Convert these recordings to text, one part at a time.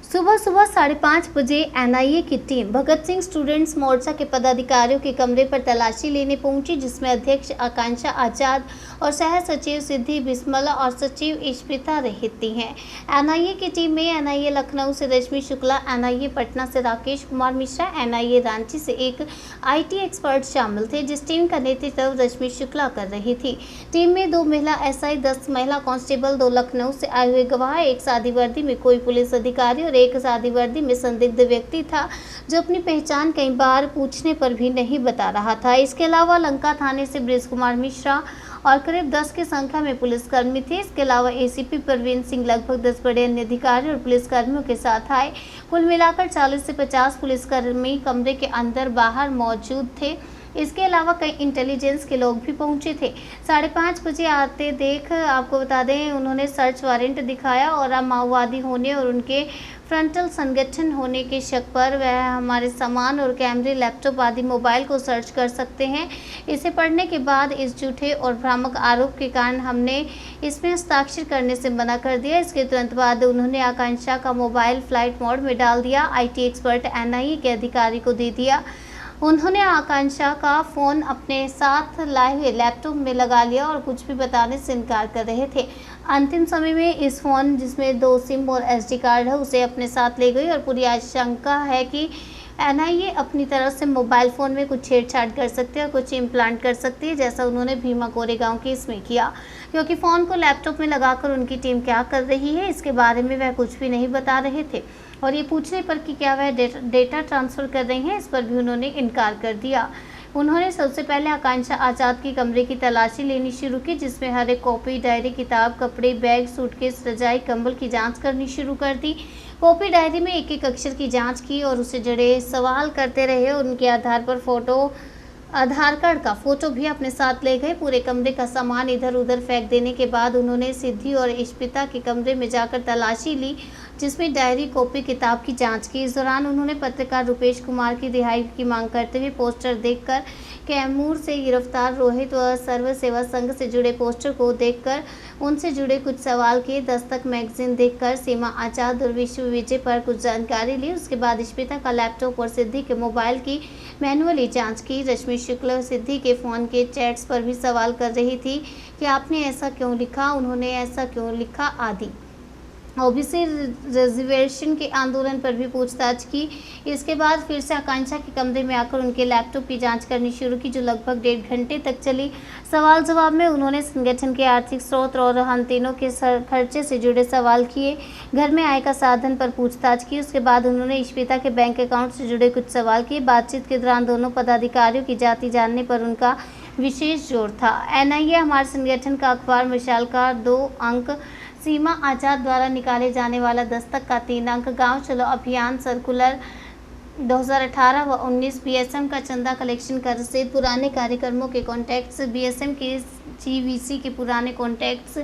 सुबह सुबह 5:30 बजे एनआईए की टीम भगत सिंह स्टूडेंट्स मोर्चा के पदाधिकारियों के कमरे पर तलाशी लेने पहुंची, जिसमें अध्यक्ष आकांक्षा आजाद और सह सचिव सिद्धि बिस्मला और सचिव इश्पिता रहती हैं। एनआईए की टीम में एनआईए लखनऊ से रश्मि शुक्ला, एनआईए पटना से राकेश कुमार मिश्रा, एनआईए रांची से एक आईटी एक्सपर्ट शामिल थे, जिस टीम का नेतृत्व रश्मि शुक्ला कर रही थी। टीम में 2 महिला एसआई, 10 महिला कांस्टेबल, 2 लखनऊ से आए हुए गवाह, एक सादी वर्दी में कोई पुलिस अधिकारी और एक सादी वर्दी में संदिग्ध व्यक्ति था, जो अपनी पहचान कई बार पूछने पर भी नहीं बता रहा था। इसके अलावा लंका थाने से बृज कुमार मिश्रा और करीब 10 की संख्या में पुलिसकर्मी थे। इसके अलावा एसीपी परवीन सिंह लगभग 10 बड़े अन्य अधिकारी और पुलिसकर्मियों के साथ आए। कुल मिलाकर 40 से 50 पुलिसकर्मी कमरे के अंदर बाहर मौजूद थे। इसके अलावा कई इंटेलिजेंस के लोग भी पहुंचे थे। 5:30 बजे आते देख आपको बता दें, उन्होंने सर्च वारंट दिखाया और अब माओवादी होने और उनके फ्रंटल संगठन होने के शक पर वह हमारे सामान और कैमरे, लैपटॉप आदि मोबाइल को सर्च कर सकते हैं। इसे पढ़ने के बाद इस झूठे और भ्रामक आरोप के कारण हमने इसमें हस्ताक्षर करने से मना कर दिया। इसके तुरंत बाद उन्होंने आकांक्षा का मोबाइल फ्लाइट मोड में डाल दिया, आईटी एक्सपर्ट एनआईए के अधिकारी को दे दिया। उन्होंने आकांक्षा का फ़ोन अपने साथ लाए हुए लैपटॉप में लगा लिया और कुछ भी बताने से इनकार कर रहे थे। अंतिम समय में इस फ़ोन, जिसमें 2 सिम और एसडी कार्ड है, उसे अपने साथ ले गई और पूरी आशंका है कि एनआईए अपनी तरफ से मोबाइल फ़ोन में कुछ छेड़छाड़ कर सकती है और कुछ इम्प्लांट कर सकती है, जैसा उन्होंने भीमा कोरेगांव केस में किया। क्योंकि फ़ोन को लैपटॉप में लगाकर उनकी टीम क्या कर रही है, इसके बारे में वह कुछ भी नहीं बता रहे थे और ये पूछने पर कि क्या वह डेटा ट्रांसफ़र कर रही हैं, इस पर भी उन्होंने इनकार कर दिया। उन्होंने सबसे पहले आकांक्षा आजाद की कमरे की तलाशी लेनी शुरू की, जिसमें हर एक कॉपी, डायरी, किताब, कपड़े, बैग, सूटकेस, रजाई, कंबल की जांच करनी शुरू कर दी। कॉपी डायरी में एक-एक अक्षर की जांच की और उससे जुड़े सवाल करते रहे और उनके आधार पर आधार कार्ड का फ़ोटो भी अपने साथ ले गए। पूरे कमरे का सामान इधर उधर फेंक देने के बाद उन्होंने सिद्धि और इश्पिता के कमरे में जाकर तलाशी ली, जिसमें डायरी, कॉपी, किताब की जांच की। इस दौरान उन्होंने पत्रकार रुपेश कुमार की रिहाई की मांग करते हुए पोस्टर देखकर, कैमूर से गिरफ्तार रोहित व सर्व सेवा संघ से जुड़े पोस्टर को देखकर उनसे जुड़े कुछ सवाल किए। दस्तक मैगजीन देखकर सीमा आजाद और विश्व विजय पर कुछ जानकारी ली। उसके बाद इश्पिता का लैपटॉप और सिद्धि के मोबाइल की मैनुअली जांच की। रश्मि शुक्ला सिद्धि के फ़ोन के चैट्स पर भी सवाल कर रही थी कि आपने ऐसा क्यों लिखा, उन्होंने ऐसा क्यों लिखा आदि। ओबीसी रिजर्वेशन के आंदोलन पर भी पूछताछ की। इसके बाद फिर से आकांक्षा के कमरे में आकर उनके लैपटॉप की जांच करनी शुरू की, जो लगभग 1.5 घंटे तक चली। सवाल जवाब में उन्होंने संगठन के आर्थिक स्रोत और हम तीनों के खर्चे से जुड़े सवाल किए। घर में आय का साधन पर पूछताछ की। उसके बाद उन्होंने इश्पिता के बैंक अकाउंट से जुड़े कुछ सवाल किए। बातचीत के दौरान दोनों पदाधिकारियों की जाति जानने पर उनका विशेष जोर था। एनआईए हमारे संगठन का अखबार मिसाल का 2 अंक, सीमा आजाद द्वारा निकाले जाने वाला दस्तक का 3 अंक, गांव चलो अभियान सर्कुलर 2018 व 19, बीएसएम का चंदा कलेक्शन का रसीद, पुराने कार्यक्रमों के कॉन्टैक्ट्स, बीएसएम के जीवीसी के पुराने कॉन्टैक्ट्स,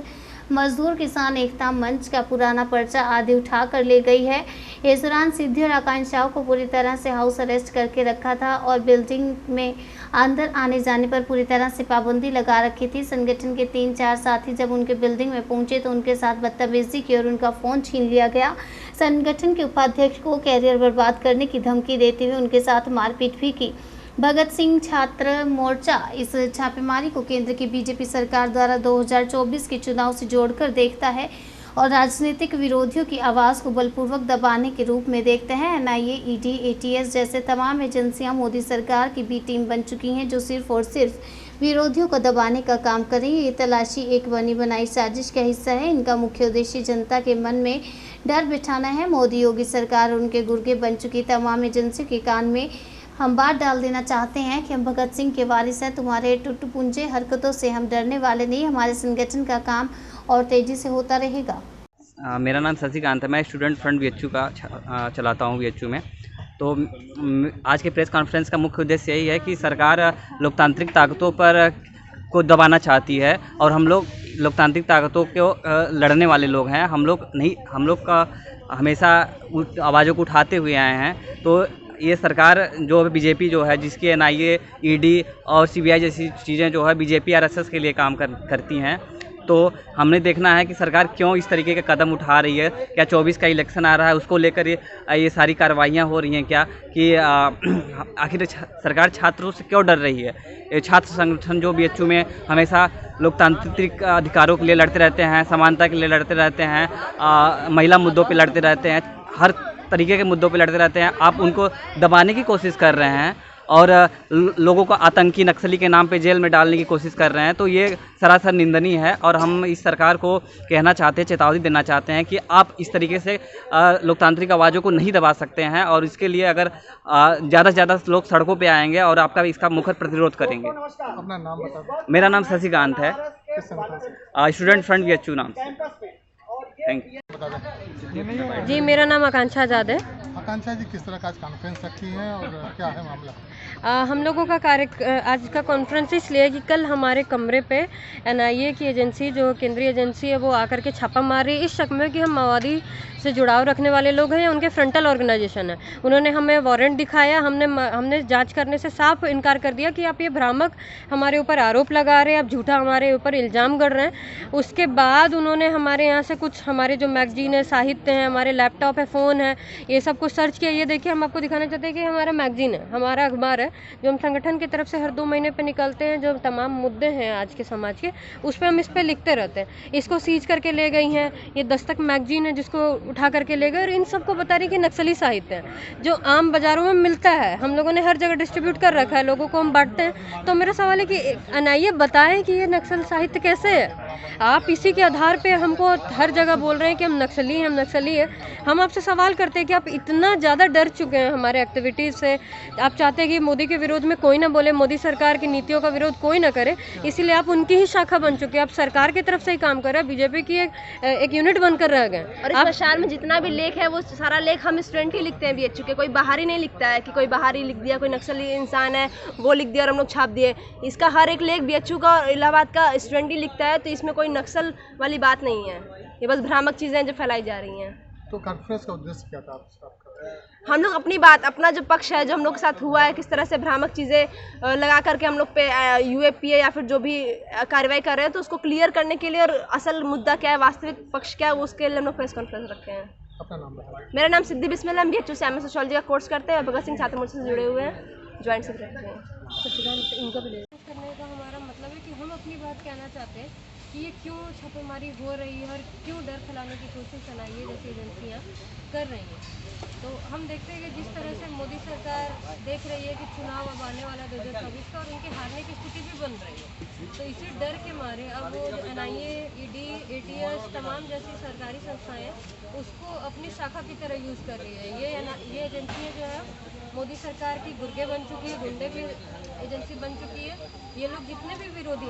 मजदूर किसान एकता मंच का पुराना पर्चा आदि उठा कर ले गई है। इस दौरान सिद्धि और आकांक्षाओं को पूरी तरह से हाउस अरेस्ट करके रखा था और बिल्डिंग में अंदर आने जाने पर पूरी तरह से पाबंदी लगा रखी थी। संगठन के 3-4 साथी जब उनके बिल्डिंग में पहुंचे तो उनके साथ बदतमीजी की और उनका फ़ोन छीन लिया गया। संगठन के उपाध्यक्ष को कैरियर बर्बाद करने की धमकी देते हुए उनके साथ मारपीट भी की। भगत सिंह छात्र मोर्चा इस छापेमारी को केंद्र की बीजेपी सरकार द्वारा 2024 के चुनाव से जोड़कर देखता है और राजनीतिक विरोधियों की आवाज़ को बलपूर्वक दबाने के रूप में देखते हैं। एनआईए, ईडी, एटीएस जैसे तमाम एजेंसियां मोदी सरकार की बी टीम बन चुकी हैं, जो सिर्फ और सिर्फ विरोधियों को दबाने का काम कर रही है। ये तलाशी एक बनी बनाई साजिश का हिस्सा है। इनका मुख्य उद्देश्य जनता के मन में डर बिठाना है। मोदी योगी सरकार और उनके गुर्गे बन चुकी तमाम एजेंसियों के कान में हम बात डाल देना चाहते हैं कि हम भगत सिंह के वारिस हैं। तुम्हारे टुटपुंजे हरकतों से हम डरने वाले नहीं। हमारे संगठन का काम और तेज़ी से होता रहेगा। मेरा नाम शशिकांत है। मैं स्टूडेंट फ्रंट बीएचयू का चलाता हूँ बीएचयू में। तो आज के प्रेस कॉन्फ्रेंस का मुख्य उद्देश्य यही है कि सरकार लोकतांत्रिक ताकतों पर को दबाना चाहती है और हम लोग लोकतांत्रिक ताकतों को लड़ने वाले लोग हैं। हम लोग का हमेशा आवाज़ों को उठाते हुए आए हैं। तो ये सरकार जो बीजेपी जो है, जिसकी एनआईए, ईडी और सीबीआई जैसी चीज़ें जो है बीजेपी आरएसएस के लिए काम करती हैं, तो हमने देखना है कि सरकार क्यों इस तरीके के कदम उठा रही है। क्या 24 का इलेक्शन आ रहा है, उसको लेकर ये सारी कार्रवाइयाँ हो रही हैं क्या, कि आखिर सरकार छात्रों से क्यों डर रही है। ये छात्र संगठन जो BHU में हमेशा लोकतांत्रिक अधिकारों के लिए लड़ते रहते हैं, समानता के लिए लड़ते रहते हैं, महिला मुद्दों पे लड़ते रहते हैं, हर तरीके के मुद्दों पे लड़ते रहते हैं, आप उनको दबाने की कोशिश कर रहे हैं और लोगों को आतंकी नक्सली के नाम पे जेल में डालने की कोशिश कर रहे हैं। तो ये सरासर निंदनीय है और हम इस सरकार को कहना चाहते हैं, चेतावनी देना चाहते हैं कि आप इस तरीके से लोकतांत्रिक आवाज़ों को नहीं दबा सकते हैं और इसके लिए अगर ज़्यादा से ज़्यादा लोग सड़कों पे आएंगे और आपका इसका मुखर प्रतिरोध करेंगे। अपना नाम बता दो। मेरा नाम शशिकांत है, किस संगठन से? स्टूडेंट फ्रंट BHU नाम से। Thank you. बता दो। जी, मेरा नाम आकांक्षा आज़ाद है। आकांक्षा जी, किस तरह का आज कॉन्फ्रेंस रखी है और क्या है मामला? हम लोगों का आज का कॉन्फ्रेंस इसलिए है कि कल हमारे कमरे पे NIA की एजेंसी, जो केंद्रीय एजेंसी है, वो आकर के छापा मार रही है इस शक में कि हम माओवादी से जुड़ाव रखने वाले लोग हैं या उनके फ्रंटल ऑर्गेनाइजेशन है। उन्होंने हमें वारंट दिखाया, हमने जांच करने से साफ इनकार कर दिया कि आप ये भ्रामक हमारे ऊपर आरोप लगा रहे हैं, आप झूठा हमारे ऊपर इल्ज़ाम गढ़ रहे हैं। उसके बाद उन्होंने हमारे यहाँ से कुछ हमारे जो मैगजीन है, साहित्य हैं, हमारे लैपटॉप है, फ़ोन है, ये सब कुछ सर्च किया। ये देखिए, हम आपको दिखाना चाहते हैं कि हमारा मैगजीन है, हमारा अखबार है, जो हम संगठन की तरफ से हर 2 महीने पे निकलते हैं। जो तमाम मुद्दे हैं आज के समाज के, उस पर हम इस पर लिखते रहते हैं। इसको सीज करके ले गई हैं। ये दस्तक मैगजीन है, जिसको उठा करके ले गए और इन सबको बता रही कि नक्सली साहित्य है जो आम बाज़ारों में मिलता है। हम लोगों ने हर जगह डिस्ट्रीब्यूट कर रखा है, लोगों को हम बांटते हैं। तो मेरा सवाल है कि NIA बताएं कि ये नक्सल साहित्य कैसे है। आप इसी के आधार पे हमको हर जगह बोल रहे हैं कि हम नक्सली हैं, हम नक्सली है। हम आपसे सवाल करते हैं कि आप इतना ज़्यादा डर चुके हैं हमारे एक्टिविटीज़ से, आप चाहते हैं कि मोदी के विरोध में कोई ना बोले, मोदी सरकार की नीतियों का विरोध कोई ना करे, इसीलिए आप उनकी ही शाखा बन चुके हैं। आप सरकार की तरफ से ही काम कर रहे हैं, बीजेपी की एक यूनिट बनकर रह गए। और इस प्रसार में जितना भी लेख है वो सारा लेख हम स्टूडेंट ही लिखते हैं BHU के, कोई बाहरी नहीं लिखता है कि कोई बाहरी लिख दिया, कोई नक्सली इंसान है वो लिख दिया और हम लोग छाप दिए। इसका हर एक लेख BHU का और इलाहाबाद का स्टूडेंट ही लिखता है। तो इसमें कोई नक्सल वाली बात नहीं है, ये बस भ्रामक चीज़ें जो फैलाई जा रही हैं। तो कॉन्फ्रेंस का उद्देश्य क्या था आपका? हम लोग अपनी बात, अपना जो पक्ष है, जो हम लोग के साथ हुआ है, किस तरह से भ्रामक चीज़ें लगा करके हम लोग पे UAPA या फिर जो भी कार्रवाई कर रहे हैं, तो उसको क्लियर करने के लिए और असल मुद्दा क्या है, वास्तविक पक्ष क्या है, उसके लिए हम लोग प्रेस कॉन्फ्रेंस रखते हैं। अपना नाम बता दो। मेरा नाम सिद्धि बिस्मिल है, हम BHU से MS सोशियोलॉजी का कोर्स करते हैं और भगत सिंह छात्र मोर्चा से जुड़े हुए हैं, ज्वाइंट सेक्रेटरी हैं। करने का हमारा मतलब है कि हम अपनी बात कहना चाहते हैं कि ये क्यों छापेमारी हो रही है और क्यों डर फैलाने की कोशिश NIA जैसी एजेंसियाँ कर रही हैं। तो हम देखते हैं कि जिस तरह से मोदी सरकार देख रही है कि चुनाव अब आने वाला 2024 का और उनके हारने की स्थिति भी बन रही है, तो इसी डर के मारे अब वो NIA, ED, ATS तमाम जैसी सरकारी संस्थाएं उसको अपनी शाखा की तरह यूज़ कर रही है। ये एजेंसियाँ जो है मोदी सरकार की गुर्गे बन चुकी है, गुंडे की एजेंसी बन चुकी है। ये लोग जितने भी विरोधी